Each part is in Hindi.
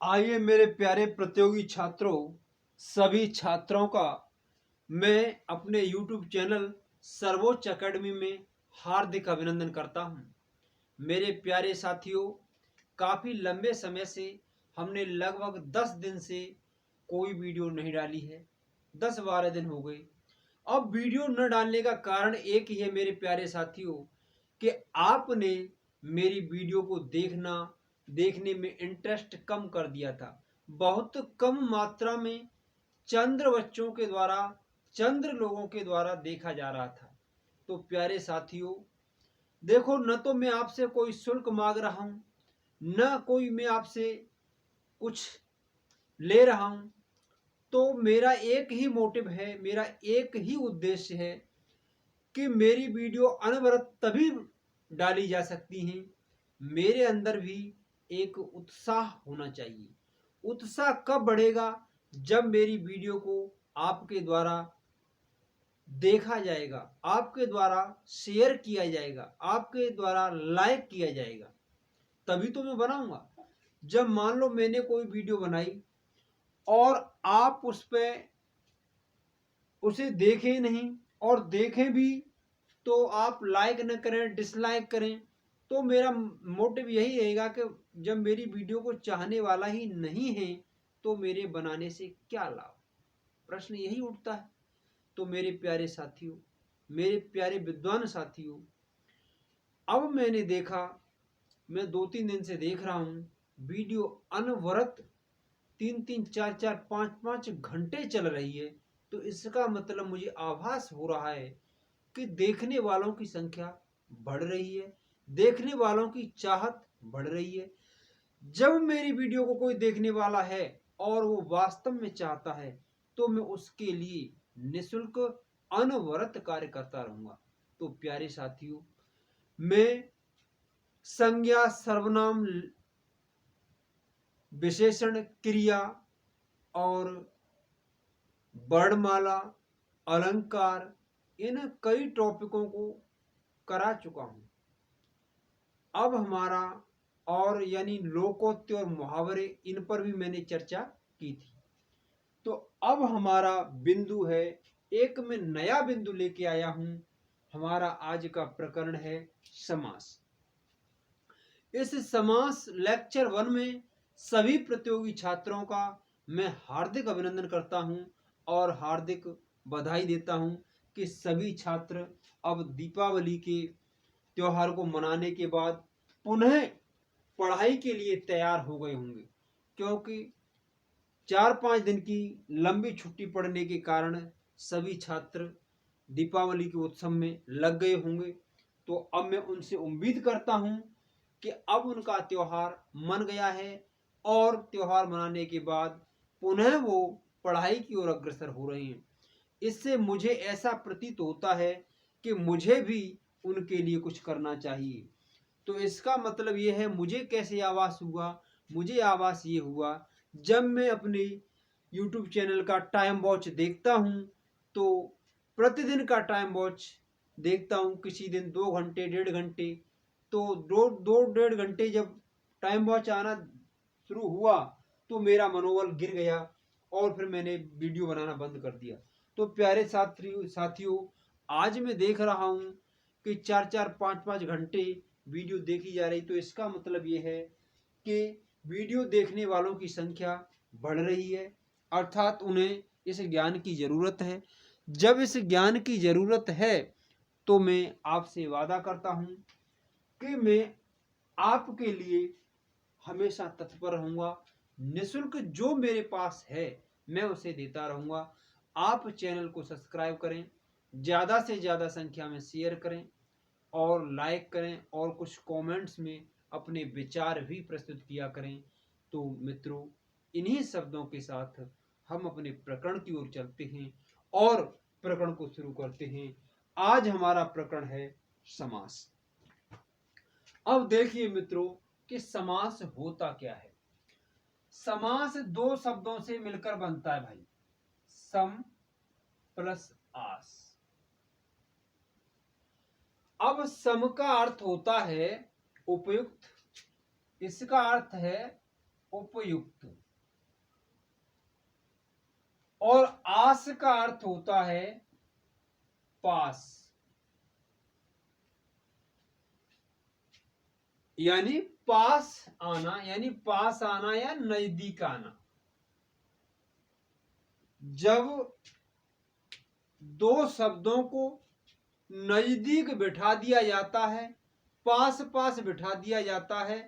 आइए मेरे प्यारे प्रतियोगी छात्रों, सभी छात्रों का मैं अपने YouTube चैनल सर्वोच्च अकेडमी में हार्दिक अभिनंदन करता हूं। मेरे प्यारे साथियों, काफ़ी लंबे समय से हमने लगभग 10 दिन से कोई वीडियो नहीं डाली है। 10-12 दिन हो गए। अब वीडियो न डालने का कारण एक ही है मेरे प्यारे साथियों, कि आपने मेरी वीडियो को देखने में इंटरेस्ट कम कर दिया था। बहुत कम मात्रा में चंद्र लोगों के द्वारा देखा जा रहा था। तो प्यारे साथियों, देखो, न तो मैं आपसे कोई शुल्क मांग रहा हूं, न कोई मैं आपसे कुछ ले रहा हूं। तो मेरा एक ही मोटिव है, मेरा एक ही उद्देश्य है कि मेरी वीडियो अनवरत तभी डाली जा सकती हैं, मेरे अंदर भी एक उत्साह होना चाहिए। उत्साह कब बढ़ेगा? जब मेरी वीडियो को आपके द्वारा देखा जाएगा, आपके द्वारा शेयर किया जाएगा, आपके द्वारा लाइक किया जाएगा, तभी तो मैं बनाऊंगा। जब मान लो मैंने कोई वीडियो बनाई और आप उस पर उसे देखें नहीं, और देखें भी तो आप लाइक न करें, डिसलाइक करें, तो मेरा मोटिव यही रहेगा कि जब मेरी वीडियो को चाहने वाला ही नहीं है तो मेरे बनाने से क्या लाभ? प्रश्न यही उठता है। तो मेरे प्यारे साथियों, मेरे प्यारे विद्वान साथियों, अब मैंने देखा, मैं 2-3 दिन से देख रहा हूं, वीडियो अनवरत 3-3, 4-4, 5-5 घंटे चल रही है। तो इसका मतलब मुझे आभास हो रहा है कि देखने वालों की संख्या बढ़ रही है, देखने वालों की चाहत बढ़ रही है। जब मेरी वीडियो को कोई देखने वाला है और वो वास्तव में चाहता है, तो मैं उसके लिए निःशुल्क अनवरत कार्य करता रहूंगा। तो प्यारे साथियों, मैं संज्ञा, सर्वनाम, विशेषण, क्रिया और वर्णमाला, अलंकार, इन कई टॉपिकों को करा चुका हूं। अब हमारा, और यानी लोकोक्ति और मुहावरे, इन पर भी मैंने चर्चा की थी। तो अब हमारा बिंदु है, एक मैं नया बिंदु लेके आया हूं। हमारा आज का प्रकरण है समास। इस समास लेक्चर 1 में सभी प्रतियोगी छात्रों का मैं हार्दिक अभिनंदन करता हूं और हार्दिक बधाई देता हूं कि सभी छात्र अब दीपावली के त्योहार को मनाने के बाद पुनः पढ़ाई के लिए तैयार हो गए होंगे, क्योंकि 4-5 दिन की लंबी छुट्टी पड़ने के कारण सभी छात्र दीपावली के उत्सव में लग गए होंगे। तो अब मैं उनसे उम्मीद करता हूं कि अब उनका त्योहार मन गया है और त्योहार मनाने के बाद पुनः वो पढ़ाई की ओर अग्रसर हो रहे हैं। इससे मुझे ऐसा प्रतीत होता है कि मुझे भी उनके लिए कुछ करना चाहिए। तो इसका मतलब ये है, मुझे कैसे आवास हुआ? मुझे आवास ये हुआ, जब मैं अपने YouTube चैनल का टाइम वॉच देखता हूँ, तो प्रतिदिन का टाइम वॉच देखता हूँ, किसी दिन 2 घंटे, 1.5 घंटे। तो 2-2.5 घंटे जब टाइम वॉच आना शुरू हुआ तो मेरा मनोबल गिर गया और फिर मैंने वीडियो बनाना बंद कर दिया। तो प्यारे साथियों, आज मैं देख रहा हूँ कि 4-4, 5-5 घंटे वीडियो देखी जा रही। तो इसका मतलब ये है कि वीडियो देखने वालों की संख्या बढ़ रही है, अर्थात उन्हें इस ज्ञान की ज़रूरत है। जब इस ज्ञान की ज़रूरत है तो मैं आपसे वादा करता हूँ कि मैं आपके लिए हमेशा तत्पर रहूँगा। निःशुल्क जो मेरे पास है मैं उसे देता रहूँगा। आप चैनल को सब्सक्राइब करें, ज़्यादा से ज़्यादा संख्या में शेयर करें और लाइक करें, और कुछ कमेंट्स में अपने विचार भी प्रस्तुत किया करें। तो मित्रों, इन्हीं शब्दों के साथ हम अपने प्रकरण की ओर चलते हैं और प्रकरण को शुरू करते हैं। आज हमारा प्रकरण है समास। अब देखिए मित्रों कि समास होता क्या है। समास दो शब्दों से मिलकर बनता है भाई, सम प्लस आस। अब सम का अर्थ होता है उपयुक्त, इसका अर्थ है उपयुक्त। और आस का अर्थ होता है पास, यानी पास आना, यानी पास आना या नजदीक आना। जब दो शब्दों को नजदीक बिठा दिया जाता है, पास पास बिठा दिया जाता है,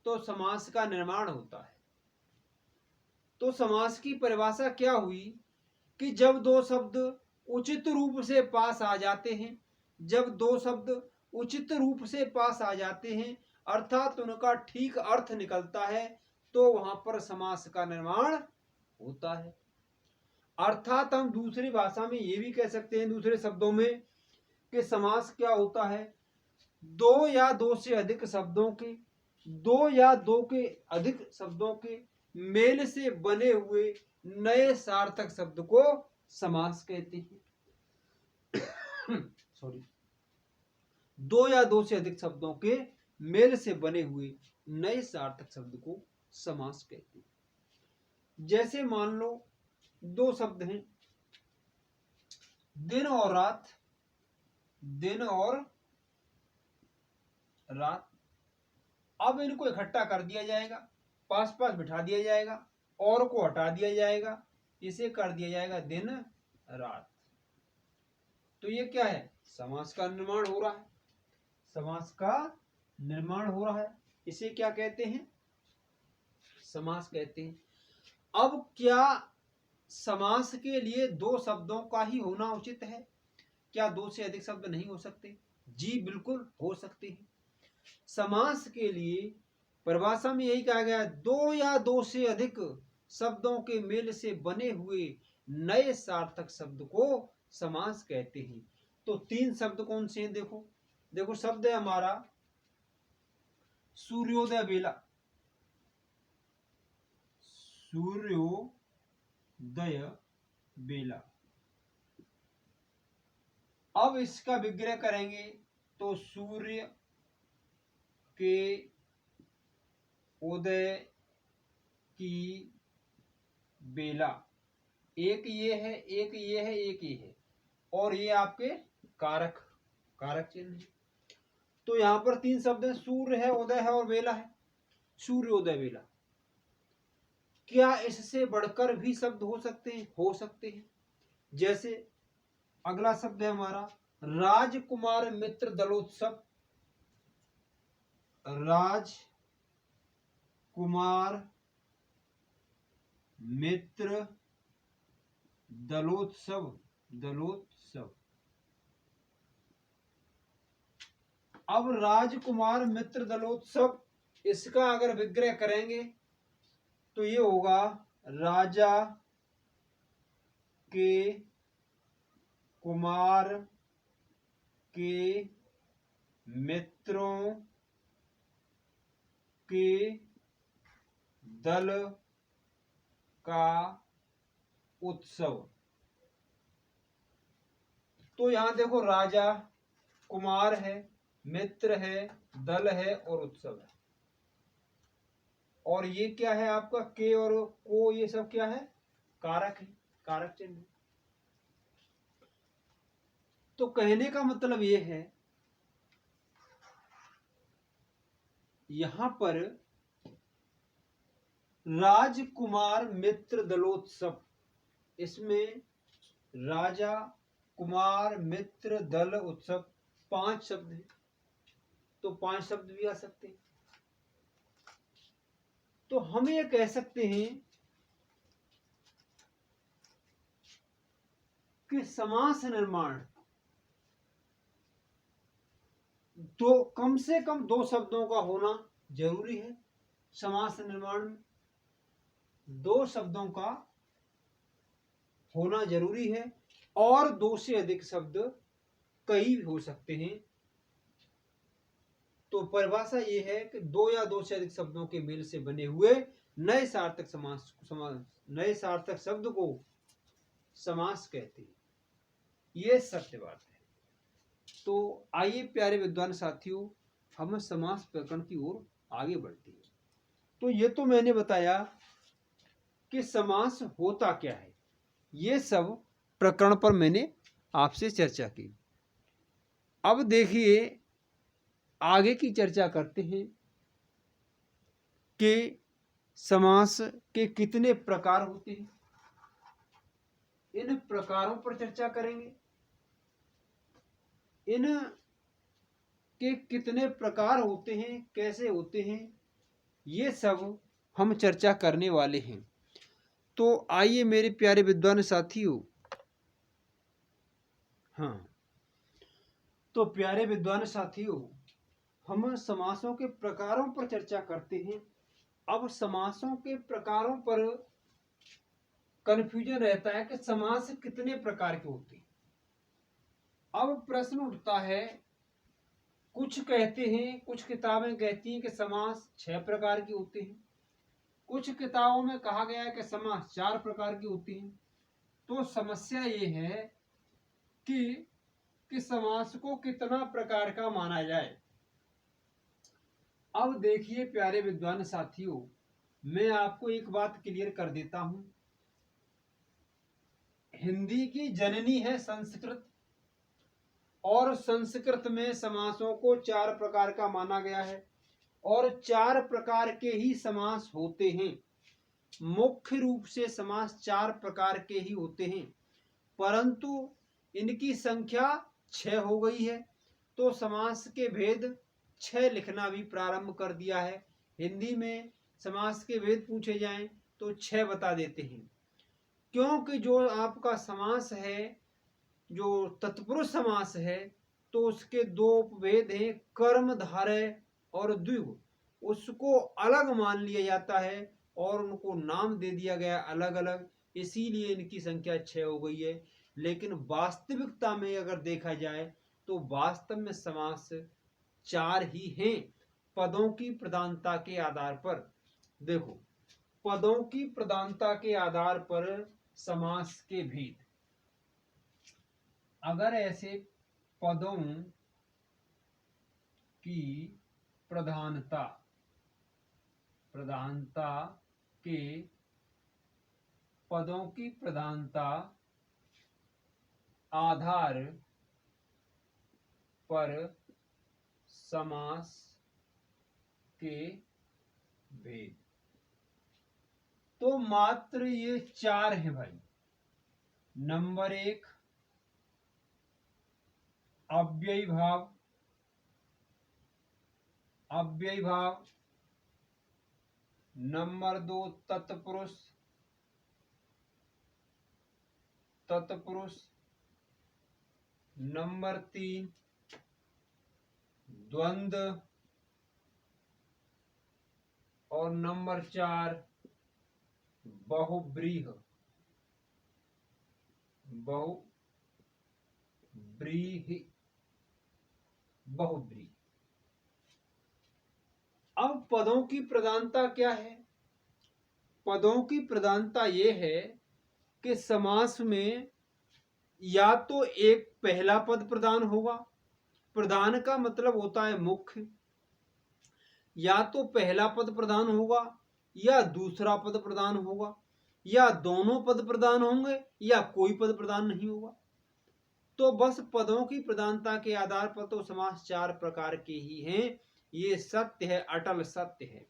तो समास का निर्माण होता है। तो समास की परिभाषा क्या हुई कि जब दो शब्द उचित रूप से पास आ जाते हैं, जब दो शब्द उचित रूप से पास आ जाते हैं, अर्थात उनका ठीक अर्थ निकलता है, तो वहां पर समास का निर्माण होता है। अर्थात हम दूसरी भाषा में ये भी कह सकते हैं, दूसरे शब्दों में, कि समास क्या होता है, दो या दो से अधिक शब्दों के, दो या दो के अधिक शब्दों के मेल से बने हुए नए सार्थक शब्द को समास कहते हैं। सॉरी, दो या दो से अधिक शब्दों के मेल से बने हुए नए सार्थक शब्द को समास कहते हैं। जैसे मान लो दो शब्द हैं, दिन और रात, दिन और रात। अब इनको इकट्ठा कर दिया जाएगा, पास पास बिठा दिया जाएगा, और को हटा दिया जाएगा, इसे कर दिया जाएगा दिन रात। तो ये क्या है, समास का निर्माण हो रहा है, समास का निर्माण हो रहा है। इसे क्या कहते हैं, समास कहते हैं। अब क्या समास के लिए दो शब्दों का ही होना उचित है? क्या दो से अधिक शब्द नहीं हो सकते? जी बिल्कुल हो सकते हैं। समास के लिए परिभाषा में यही कहा गया, दो या दो से अधिक शब्दों के मेल से बने हुए नए सार्थक शब्द को समास कहते हैं। तो तीन शब्द कौन से हैं, देखो देखो, शब्द है हमारा सूर्योदय बेला, सूर्योदय बेला। अब इसका विग्रह करेंगे तो सूर्य के उदय की बेला, एक ये है, एक ये है, एक ये है, और ये आपके कारक कारक चिन्ह है। तो यहां पर तीन शब्द हैं, सूर्य है, उदय है और बेला है। सूर्योदय बेला। क्या इससे बढ़कर भी शब्द हो सकते हैं? हो सकते हैं। जैसे अगला शब्द है हमारा राजकुमार मित्र दलोत्सव, राजकुमार मित्र दलोत्सव, दलोत्सव। अब राजकुमार मित्र दलोत्सव, इसका अगर विग्रह करेंगे तो ये होगा राजा के कुमार के मित्रों के दल का उत्सव। तो यहां देखो, राजा, कुमार है, मित्र है, दल है और उत्सव है। और ये क्या है आपका, के और को, ये सब क्या है, कारक है, कारक चिन्ह। तो कहने का मतलब ये है, यहां पर राजकुमार मित्र दलोत्सव, इसमें राजा, कुमार, मित्र, दल, उत्सव, पांच शब्द हैं। तो पांच शब्द भी आ सकते हैं। तो हम ये कह सकते हैं कि समास निर्माण तो कम से कम दो शब्दों का होना जरूरी है। समास निर्माण में दो शब्दों का होना जरूरी है, और दो से अधिक शब्द कई हो सकते हैं। तो परिभाषा ये है कि दो या दो से अधिक शब्दों के मेल से बने हुए नए सार्थक नए सार्थक शब्द को समास कहते हैं। ये सत्य बात है। तो आइए प्यारे विद्वान साथियों, हम समास प्रकरण की ओर आगे बढ़ते हैं। तो ये तो मैंने बताया कि समास होता क्या है, ये सब प्रकरण पर मैंने आपसे चर्चा की। अब देखिए आगे की चर्चा करते हैं कि समास के कितने प्रकार होते हैं। इन प्रकारों पर चर्चा करेंगे। इन के कितने प्रकार होते हैं, कैसे होते हैं, ये सब हम चर्चा करने वाले हैं। तो आइए मेरे प्यारे विद्वान साथियों, हाँ, तो प्यारे विद्वान साथियों, हम समासों के प्रकारों पर चर्चा करते हैं। अब समासों के प्रकारों पर कन्फ्यूजन रहता है कि समास कितने प्रकार के होते हैं। अब प्रश्न उठता है, कुछ कहते हैं, कुछ किताबें कहती हैं कि समास 6 प्रकार के होते हैं, कुछ किताबों में कहा गया है कि समास 4 प्रकार के होते हैं। तो समस्या ये है कि समास को कितना प्रकार का माना जाए। अब देखिए प्यारे विद्वान साथियों, मैं आपको एक बात क्लियर कर देता हूं। हिंदी की जननी है संस्कृत, और संस्कृत में समासों को 4 प्रकार का माना गया है, और 4 प्रकार के ही समास होते हैं। मुख्य रूप से समास 4 प्रकार के ही होते हैं, परंतु इनकी संख्या 6 हो गई है। तो समास के भेद 6 लिखना भी प्रारंभ कर दिया है। हिंदी में समास के भेद पूछे जाएं तो 6 बता देते हैं, क्योंकि जो आपका समास है, जो तत्पुरुष समास है, तो उसके 2 उपभेद हैं, कर्मधारय और द्विगु। उसको अलग मान लिया जाता है और उनको नाम दे दिया गया अलग अलग, इसीलिए इनकी संख्या 6 हो गई है। लेकिन वास्तविकता में अगर देखा जाए तो वास्तव में समास 4 ही हैं, पदों की प्रधानता के आधार पर। देखो, पदों की प्रधानता के आधार पर समास के भेद। अगर ऐसे पदों की प्रधानता के पदों की प्रधानता आधार पर समास के भेद, तो मात्र ये 4 हैं भाई। नंबर 1 अव्ययी भाव, नंबर 2 तत्पुरुष, नंबर 3 द्वंद्व, और नंबर 4 बहुव्रीहि। अब पदों की प्रधानता क्या है? पदों की प्रधानता यह है कि समास में या तो एक पहला पद प्रधान होगा, प्रधान का मतलब होता है मुख्य, या तो पहला पद प्रधान होगा या दूसरा पद प्रधान होगा, या दोनों पद प्रधान होंगे या कोई पद प्रधान नहीं होगा। तो बस पदों की प्रधानता के आधार पर तो समास 4 प्रकार के ही हैं, ये सत्य है, अटल सत्य है।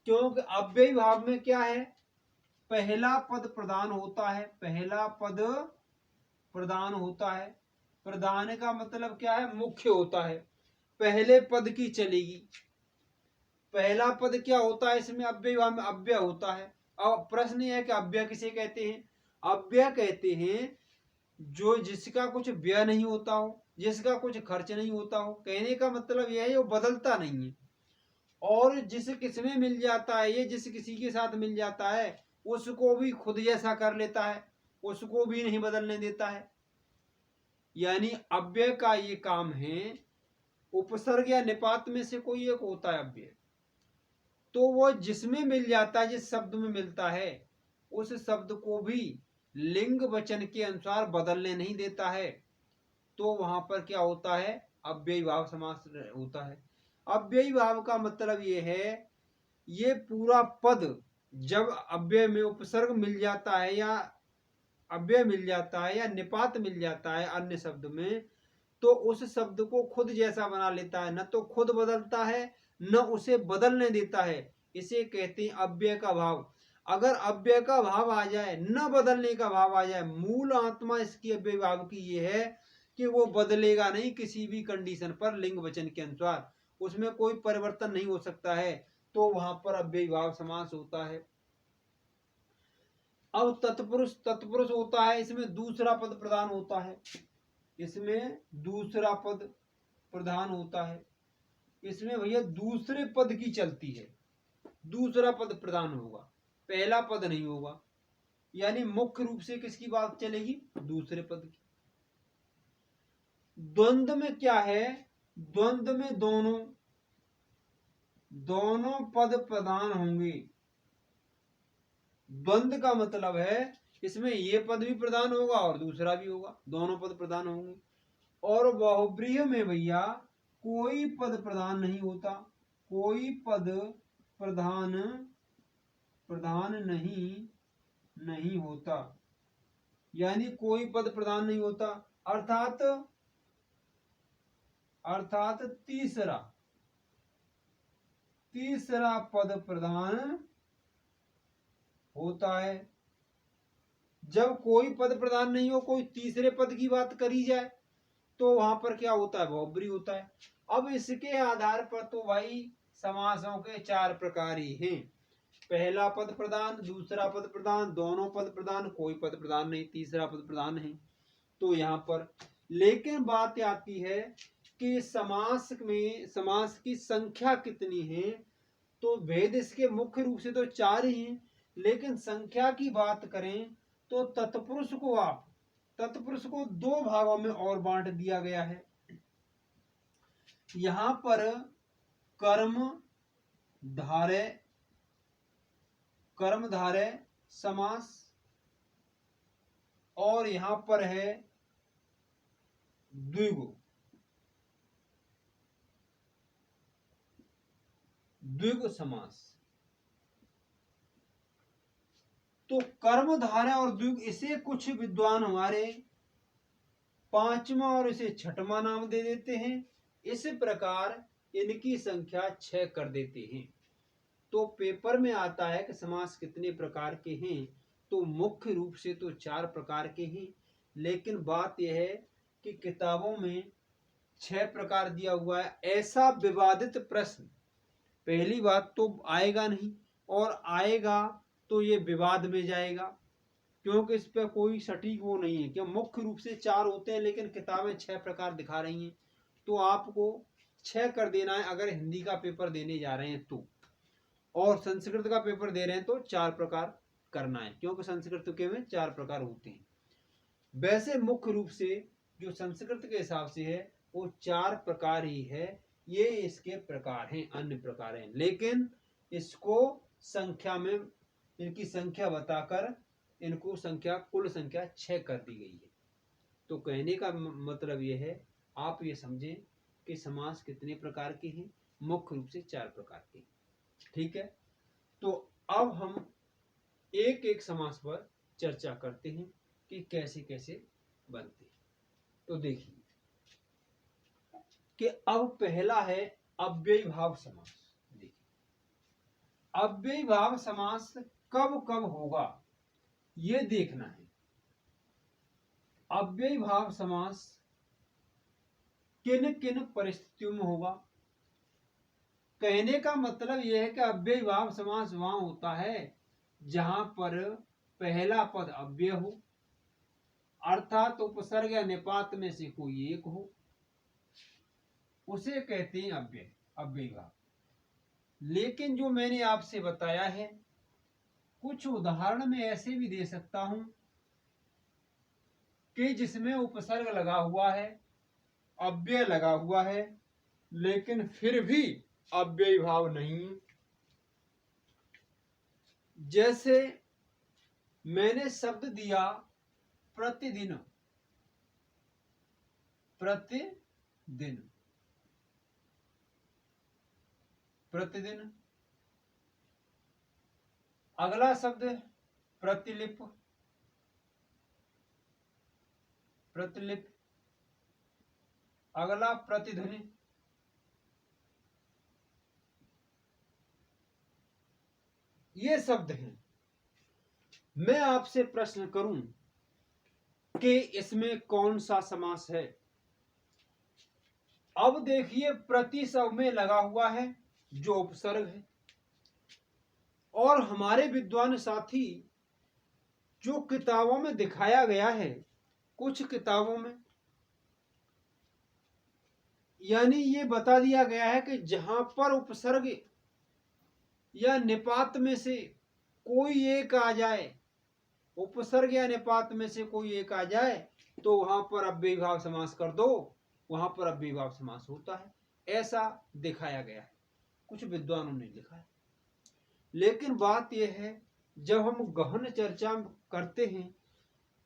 क्योंकि अव्ययी भाव में क्या है, पहला पद प्रधान होता है, पहला पद प्रधान होता है। प्रधान का मतलब क्या है, मुख्य होता है, पहले पद की चलेगी। पहला पद क्या होता है इसमें, अव्ययी भाव में अव्यय होता है। अब प्रश्न यह है कि अव्यय किसे कहते हैं? अव्यय कहते हैं जो जिसका कुछ व्यय नहीं होता हो, जिसका कुछ खर्च नहीं होता हो। कहने का मतलब यह है वो बदलता नहीं है, और जिस किसमें मिल जाता है, ये जिस किसी के साथ मिल जाता है उसको भी खुद जैसा कर लेता है, उसको भी नहीं बदलने देता है। यानी अव्यय का ये काम है, उपसर्ग या निपात में से कोई एक होता है अव्यय, तो वो जिसमें मिल जाता है, जिस शब्द में मिलता है, उस शब्द को भी लिंग वचन के अनुसार बदलने नहीं देता है। तो वहां पर क्या होता है, अव्ययी भाव समास होता है। अव्ययी भाव का मतलब ये है ये पूरा पद जब अव्यय में उपसर्ग मिल जाता है या अव्यय मिल जाता है या निपात मिल जाता है अन्य शब्द में, तो उस शब्द को खुद जैसा बना लेता है, न तो खुद बदलता है न उसे बदलने देता है। इसे कहते हैं अव्यय का भाव। अगर अव्यय का भाव आ जाए, न बदलने का भाव आ जाए, मूल आत्मा इसकी अव्यय भाव की ये है कि वो बदलेगा नहीं किसी भी कंडीशन पर, लिंग वचन के अनुसार उसमें कोई परिवर्तन नहीं हो सकता है, तो वहां पर अव्यय भाव समास होता है। अब तत्पुरुष, तत्पुरुष होता है, इसमें दूसरा पद प्रधान होता है, इसमें दूसरा पद प्रधान होता है, इसमें भैया दूसरे पद की चलती है, दूसरा पद प्रधान होगा, पहला पद नहीं होगा। यानी मुख्य रूप से किसकी बात चलेगी? दूसरे पद की। द्वंद्व में क्या है? द्वंद्व में दोनों पद प्रधान होंगे। द्वंद्व का मतलब है इसमें ये पद भी प्रधान होगा और दूसरा भी होगा, दोनों पद प्रधान होंगे। और बहुब्रीहि में भैया कोई पद प्रधान नहीं होता, कोई पद प्रधान नहीं होता, यानी कोई पद प्रधान नहीं होता, अर्थात तीसरा पद प्रधान होता है। जब कोई पद प्रधान नहीं हो, कोई तीसरे पद की बात करी जाए, तो वहां पर क्या होता है? बहुब्रीहि होता है। अब इसके आधार पर तो भाई समासों के चार प्रकार ही हैं। पहला पद प्रधान, दूसरा पद प्रधान, दोनों पद प्रधान, कोई पद प्रधान नहीं, तीसरा पद प्रधान है। तो यहाँ पर लेकिन बात आती है कि समास में समास की संख्या कितनी है? तो भेद इसके मुख्य रूप से तो चार ही हैं, लेकिन संख्या की बात करें तो तत्पुरुष को दो भागों में और बांट दिया गया है। यहां पर कर्मधारय समास, और यहां पर है द्विगु समास। तो कर्मधारय और द्विगु, इसे कुछ विद्वान हमारे पांचवा और इसे छठवां नाम दे देते हैं। इस प्रकार इनकी संख्या 6 कर देते हैं। तो पेपर में आता है कि समास कितने प्रकार के हैं, तो मुख्य रूप से तो 4 प्रकार के हैं, लेकिन बात यह है कि किताबों में 6 प्रकार दिया हुआ है। ऐसा विवादित प्रश्न पहली बात तो आएगा नहीं, और आएगा तो ये विवाद में जाएगा, क्योंकि इस पर कोई सटीक वो नहीं है कि मुख्य रूप से 4 होते हैं, लेकिन किताबें 6 प्रकार दिखा रही हैं। तो आपको 6 कर देना है अगर हिंदी का पेपर देने जा रहे हैं तो, और संस्कृत का पेपर दे रहे हैं तो 4 प्रकार करना है, क्योंकि संस्कृत के में 4 प्रकार होते हैं। वैसे मुख्य रूप से जो संस्कृत के हिसाब से है वो 4 प्रकार ही है। ये इसके प्रकार हैं, अन्य प्रकार हैं, लेकिन इसको संख्या में इनकी संख्या बताकर इनको कुल संख्या 6 कर दी गई है। तो कहने का मतलब ये है, आप ये समझें कि समास कितने प्रकार के हैं? मुख्य रूप से 4 प्रकार के। ठीक है, तो अब हम एक एक समास पर चर्चा करते हैं कि कैसे कैसे बनते हैं। तो देखिए कि अब पहला है अव्ययी भाव समास। देखिए अव्ययी भाव समास कब कब होगा ये देखना है। अव्ययी भाव समास किन किन परिस्थितियों में होगा? कहने का मतलब यह है कि अव्ययी भाव समास वहां होता है जहां पर पहला पद अव्यय हो, अर्थात उपसर्ग या निपात में से कोई एक हो, उसे कहते हैं अव्ययी भाव। लेकिन जो मैंने आपसे बताया है, कुछ उदाहरण में ऐसे भी दे सकता हूं कि जिसमें उपसर्ग लगा हुआ है, अव्यय लगा हुआ है, लेकिन फिर भी अव्ययी भाव नहीं। जैसे मैंने शब्द दिया प्रतिदिन, प्रतिदिन, प्रतिदिन, अगला शब्द प्रतिलिप। प्रतिलिप। अगला प्रतिध्वनि। ये शब्द हैं। मैं आपसे प्रश्न करूं कि इसमें कौन सा समास है। अब देखिए, प्रति शब्द में लगा हुआ है जो उपसर्ग है, और हमारे विद्वान साथी जो किताबों में दिखाया गया है, कुछ किताबों में यानी ये बता दिया गया है कि जहां पर उपसर्ग या निपात में से कोई एक आ जाए, उपसर्ग या निपात में से कोई एक आ जाए, तो वहां पर अव्ययीभाव समास कर दो, वहां पर अव्ययीभाव समास होता है, ऐसा दिखाया गया है, कुछ विद्वानों ने लिखा है। लेकिन बात यह है, जब हम गहन चर्चा करते हैं,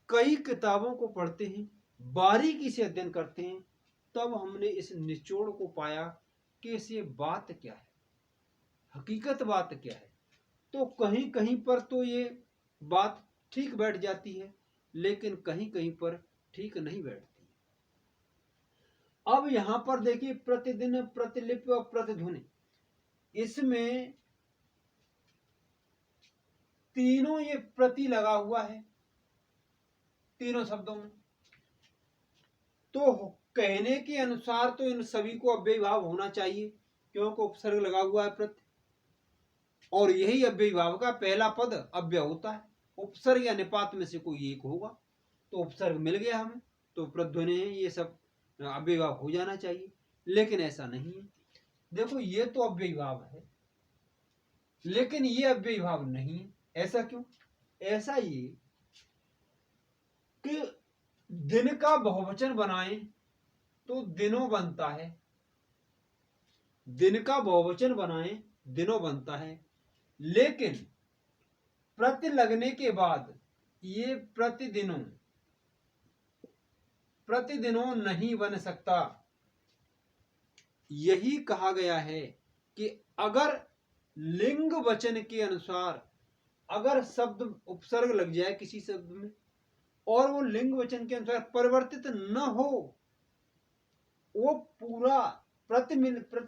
कई किताबों को पढ़ते हैं, बारीकी से अध्ययन करते हैं, तब हमने इस निचोड़ को पाया कि इसे बात क्या है, हकीकत बात क्या है। तो कहीं कहीं पर तो ये बात ठीक बैठ जाती है, लेकिन कहीं कहीं पर ठीक नहीं बैठती। अब यहां पर देखिए, प्रतिदिन, प्रतिलिपि और प्रतिध्वनि, इसमें तीनों ये प्रति लगा हुआ है तीनों शब्दों में। तो कहने के अनुसार तो इन सभी को अव्ययीभाव होना चाहिए, क्योंकि उपसर्ग लगा हुआ है प्रति, और यही अव्ययीभाव का पहला पद अव्यय होता है। उपसर्ग या निपात में से कोई एक होगा, तो उपसर्ग मिल गया हमें, तो प्रतिध्वनि है, ये सब अव्ययीभाव हो जाना चाहिए। लेकिन ऐसा नहीं है। देखो, ये तो अव्ययीभाव है, लेकिन ये अव्ययीभाव नहीं है। ऐसा क्यों? ऐसा ये कि दिन का बहुवचन बनाएं तो दिनों बनता है, दिन का बहुवचन बनाएं दिनों बनता है, लेकिन प्रति लगने के बाद ये प्रतिदिनों नहीं बन सकता। यही कहा गया है कि अगर लिंग वचन के अनुसार अगर शब्द उपसर्ग लग जाए किसी शब्द में और वो लिंग वचन के अनुसार परिवर्तित न हो, वो पूरा प्रति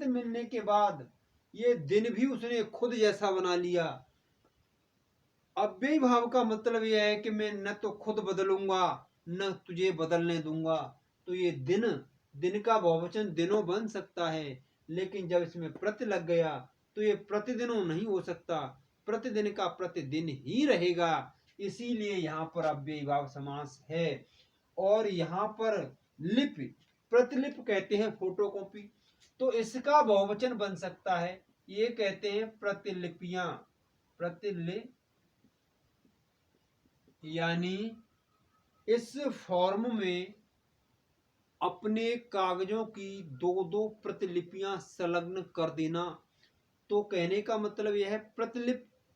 मिलने के बाद ये दिन भी उसने खुद जैसा बना लिया। अव्ययीभाव का मतलब यह है कि मैं न तो खुद बदलूंगा न तुझे बदलने दूंगा, तो ये दिन का बहुवचन दिनों बन सकता है, लेकिन जब इसमें प्रति लग गया तो ये प्रतिदिनों नहीं हो सकता, प्रतिदिन का प्रतिदिन ही रहेगा। इसीलिए यहाँ पर अव्ययीभाव समास है। और यहाँ पर लिप, प्रतिलिप कहते हैं फोटोकॉपी, तो इसका बहुवचन बन सकता है, ये कहते हैं प्रतिलिपियां। प्रतिलिप यानी इस फॉर्म में अपने कागजों की दो दो प्रतिलिपियां संलग्न कर देना। तो कहने का मतलब यह है,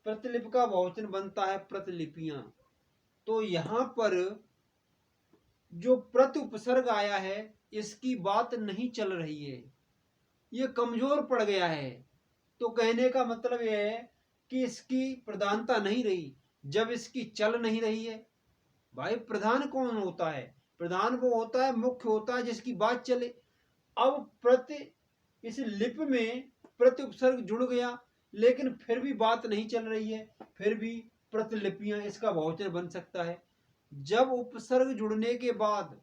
प्रतिलिप का बहुवचन बनता है प्रतिलिपियां। तो यहां पर जो प्रति उपसर्ग आया है, इसकी बात नहीं चल रही है, ये कमजोर पड़ गया है। तो कहने का मतलब यह है कि इसकी प्रधानता नहीं रही। जब इसकी चल नहीं रही है, भाई प्रधान कौन होता है? प्रधान वो होता है, मुख्य होता है, जिसकी बात चले। अब प्रति, इस लिप में प्रति उपसर्ग जुड़ गया, लेकिन फिर भी बात नहीं चल रही है, फिर भी प्रतिलिपियां, इसका बहुवचन बन सकता है। जब उपसर्ग जुड़ने के बाद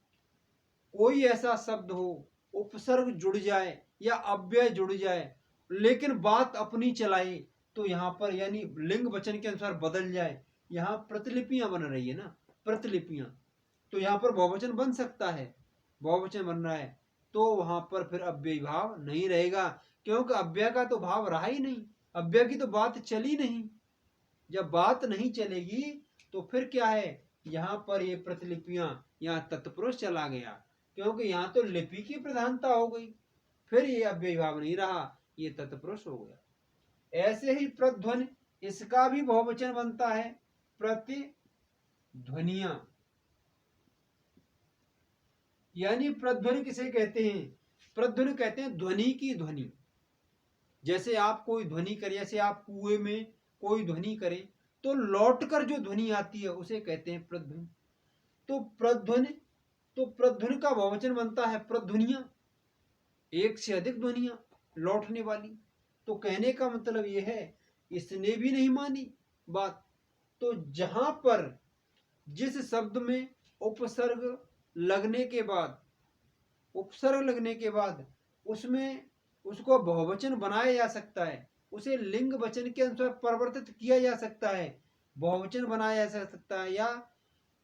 कोई ऐसा शब्द हो, उपसर्ग जुड़ जाए या अव्यय जुड़ जाए, लेकिन बात अपनी चलाए, तो यहाँ पर यानी लिंग वचन के अनुसार बदल जाए, यहाँ प्रतिलिपियां बन रही है ना, प्रतिलिपियां, तो यहाँ पर बहुवचन बन सकता है, बहुवचन बन रहा है, तो वहां पर फिर अव्ययी भाव नहीं रहेगा, क्योंकि अव्यय का तो भाव रहा ही नहीं, अव्यय की तो बात चली नहीं। जब बात नहीं चलेगी तो फिर क्या है, यहाँ पर ये प्रतिलिपियां, यहाँ तत्पुरुष चला गया, क्योंकि यहाँ तो लिपि की प्रधानता हो गई, फिर ये अव्ययी भाव नहीं रहा, ये तत्पुरुष हो गया। ऐसे ही प्रतिध्वनि, इसका भी बहुवचन बनता है प्रतिध्वनियां। यानी प्रतिध्वनि किसे कहते हैं? प्रतिध्वनि कहते हैं ध्वनि की ध्वनि। जैसे आप कोई ध्वनि करें, जैसे आप कुएं में कोई ध्वनि करें, तो लौटकर जो ध्वनि आती है उसे कहते हैं प्रध्वनि। तो प्रध्वनि का बहुवचन बनता है प्रध्वनियां, एक से अधिक ध्वनियां लौटने वाली। तो कहने का मतलब यह है, इसने भी नहीं मानी बात। तो जहां पर जिस शब्द में उपसर्ग लगने के बाद उसमें उसको बहुवचन बनाया जा सकता है, उसे लिंग वचन के अनुसार परिवर्तित किया जा सकता है, बहुवचन बनाया जा सकता है, या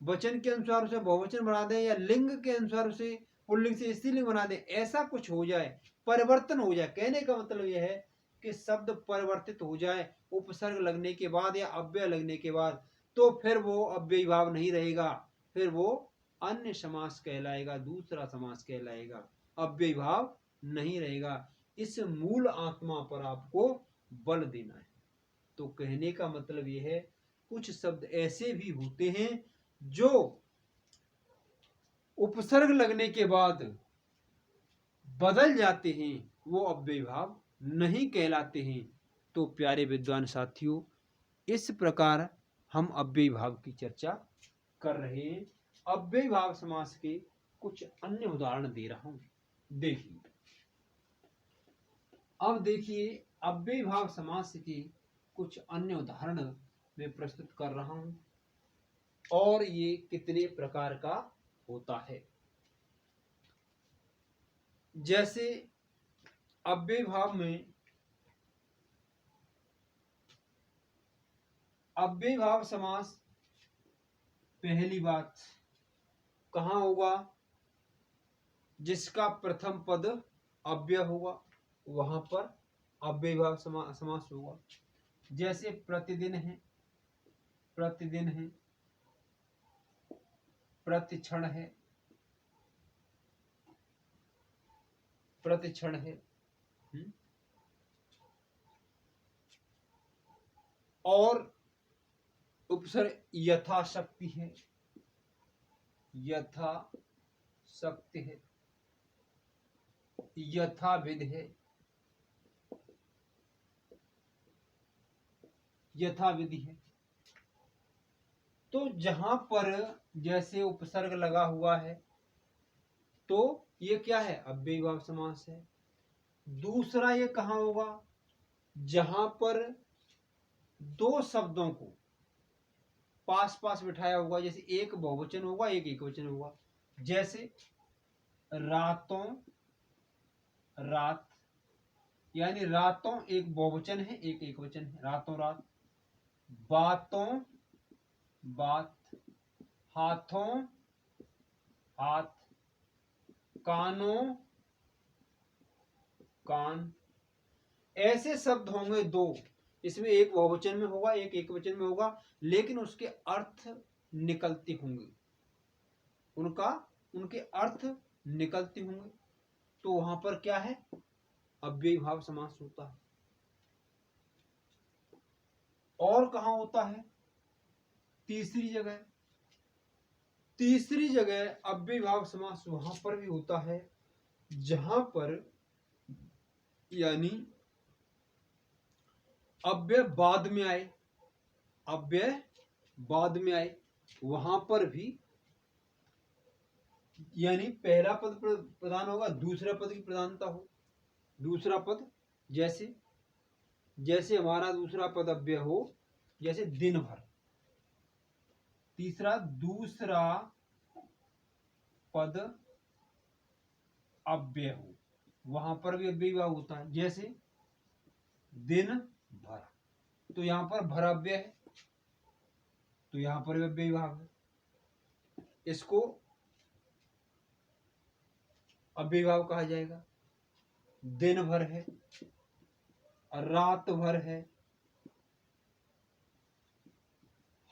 वचन के अनुसार उसे बहुवचन बना दें, या लिंग के अनुसार उसे पुल्लिंग से स्त्रीलिंग बना दें, ऐसा कुछ हो जाए, परिवर्तन हो जाए। कहने का मतलब यह है कि शब्द परिवर्तित हो जाए उपसर्ग लगने के बाद या अव्यय लगने के बाद, तो फिर वो अव्ययी भाव नहीं रहेगा, फिर वो अन्य समास कहलाएगा, दूसरा समास कहलाएगा, अव्ययी भाव नहीं रहेगा। इस मूल आत्मा पर आपको बल देना है। तो कहने का मतलब यह है, कुछ शब्द ऐसे भी होते हैं जो उपसर्ग लगने के बाद बदल जाते हैं, वो अव्ययी भाव नहीं कहलाते हैं। तो प्यारे विद्वान साथियों, इस प्रकार हम अव्ययी भाव की चर्चा कर रहे हैं। अव्ययी भाव समास के कुछ अन्य उदाहरण दे रहा हूं, देखिए। अब देखिए, अव्ययी भाव समास के कुछ अन्य उदाहरण मैं प्रस्तुत कर रहा हूं, और ये कितने प्रकार का होता है। जैसे अव्ययी भाव में, अव्ययी भाव समास पहली बात कहां होगा, जिसका प्रथम पद अव्यय होगा वहां पर अव्ययी भाव समास होगा। जैसे प्रतिदिन है, प्रतिदिन है, प्रतिक्षण है, प्रतिक्षण है। और उपसर्ग यथाशक्ति है, यथाशक्ति है, यथाविध है, यथाविधि है। तो जहां पर जैसे उपसर्ग लगा हुआ है तो ये क्या है, अव्ययी भाव समास है। दूसरा ये कहां होगा, जहां पर दो शब्दों को पास पास बिठाया होगा, जैसे एक बहुवचन होगा एक एकवचन होगा। जैसे रातों, रात, यानी रातों एक बहुवचन है एक एकवचन है, रातों रात। बातों, बात। हाथों, हाथ। कानों, कान। ऐसे शब्द होंगे दो, इसमें एक बहुवचन में होगा एक एकवचन में होगा, लेकिन उसके अर्थ निकलते होंगे, उनके अर्थ निकलते होंगे। तो वहां पर क्या है, अव्ययी भाव समास होता है। और कहां होता है, तीसरी जगह अव्ययी भाव समास वहां पर भी होता है जहां पर, यानी अव्यय बाद में आए, अव्यय बाद में आए, वहां पर भी, यानी पहला पद प्रधान होगा, दूसरा पद की प्रधानता हो। दूसरा पद, जैसे हमारा दूसरा पद अव्यय हो, जैसे दिन भर। तीसरा, दूसरा पद अव्यय हो, वहां पर भी अव्ययी भाव होता है। जैसे दिन भर, तो यहां पर भर अव्यय है, तो यहां पर भी अव्ययी भाव है, इसको अव्ययी भाव कहा जाएगा। दिन भर है, रात भर है,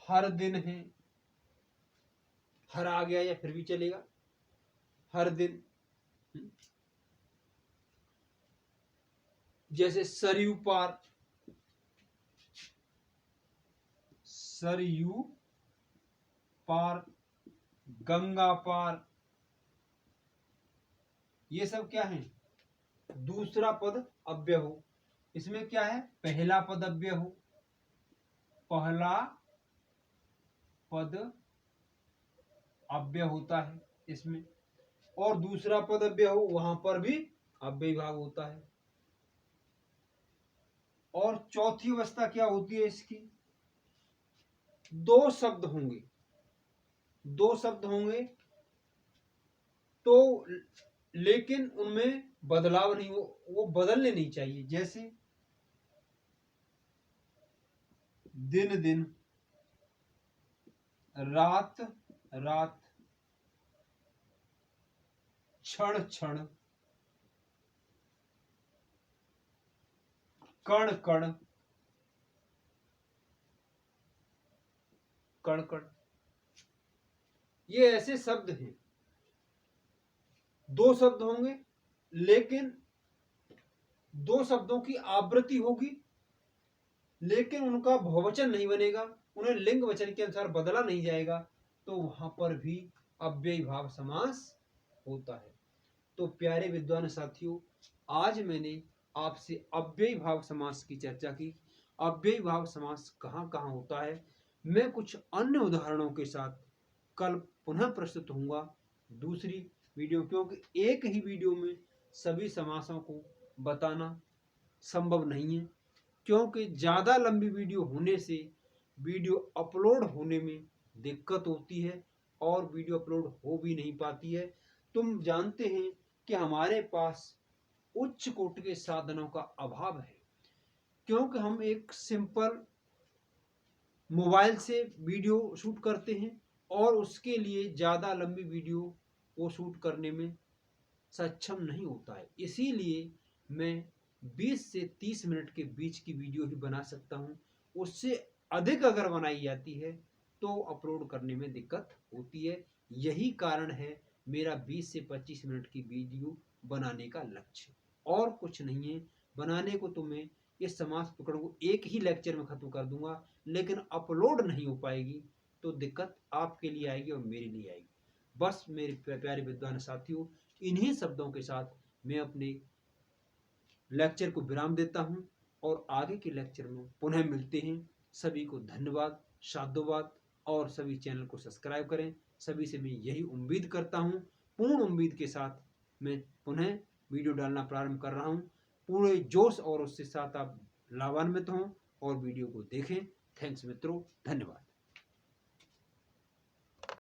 हर दिन है, हर आ गया या फिर भी चलेगा, हर दिन। जैसे सरयू पार, सरयू पार, गंगा पार, ये सब क्या है, दूसरा पद अव्यय हो। इसमें क्या है, पहला पद अव्यय हो, पहला पद अव्यय होता है इसमें, और दूसरा पद अव्यय हो वहां पर भी अव्ययी भाव होता है। और चौथी अवस्था क्या होती है इसकी, दो शब्द होंगे, दो शब्द होंगे तो लेकिन उनमें बदलाव नहीं हो, वो बदलने नहीं चाहिए। जैसे दिन दिन, रात रात, क्षण क्षण, कण कण, कण कण, ये ऐसे शब्द हैं, दो शब्द होंगे लेकिन दो शब्दों की आवृत्ति होगी, लेकिन उनका बहुवचन नहीं बनेगा, उन्हें लिंग वचन के अनुसार बदला नहीं जाएगा, तो वहां पर भी अव्ययी भाव समास होता है। तो प्यारे विद्वान साथियों, आज मैंने आपसे अव्ययी भाव समास की चर्चा की। अव्ययी भाव समास कहाँ कहाँ होता है, मैं कुछ अन्य उदाहरणों के साथ कल पुनः प्रस्तुत होऊंगा दूसरी वीडियो, क्योंकि एक ही वीडियो में सभी समासों को बताना संभव नहीं है, क्योंकि ज़्यादा लंबी वीडियो होने से वीडियो अपलोड होने में दिक्कत होती है और वीडियो अपलोड हो भी नहीं पाती है। तुम जानते हैं कि हमारे पास उच्च कोटि के साधनों का अभाव है, क्योंकि हम एक सिंपल मोबाइल से वीडियो शूट करते हैं और उसके लिए ज़्यादा लंबी वीडियो को शूट करने में सक्षम नहीं होता है। इसीलिए मैं 20 से 30 मिनट के बीच की वीडियो ही बना सकता हूँ, उससे अधिक अगर बनाई जाती है तो अपलोड करने में दिक्कत होती है। यही कारण है मेरा 20 से 25 मिनट की वीडियो बनाने का लक्ष्य, और कुछ नहीं है। बनाने को तो मैं इस समास प्रकरण को एक ही लेक्चर में खत्म कर दूंगा, लेकिन अपलोड नहीं हो पाएगी तो दिक्कत आपके लिए आएगी और मेरे लिए आएगी। बस मेरे प्यारे विद्वान साथियों, इन्हीं शब्दों के साथ मैं अपने लेक्चर को विराम देता हूं और आगे के लेक्चर में पुनः मिलते हैं। सभी को धन्यवाद, साधुवाद, और सभी चैनल को सब्सक्राइब करें। सभी से मैं यही उम्मीद करता हूं, पूर्ण उम्मीद के साथ मैं पुनः वीडियो डालना प्रारंभ कर रहा हूं। पूरे जोश और उसके साथ आप लाभान्वित हों और वीडियो को देखें। थैंक्स मित्रों, धन्यवाद।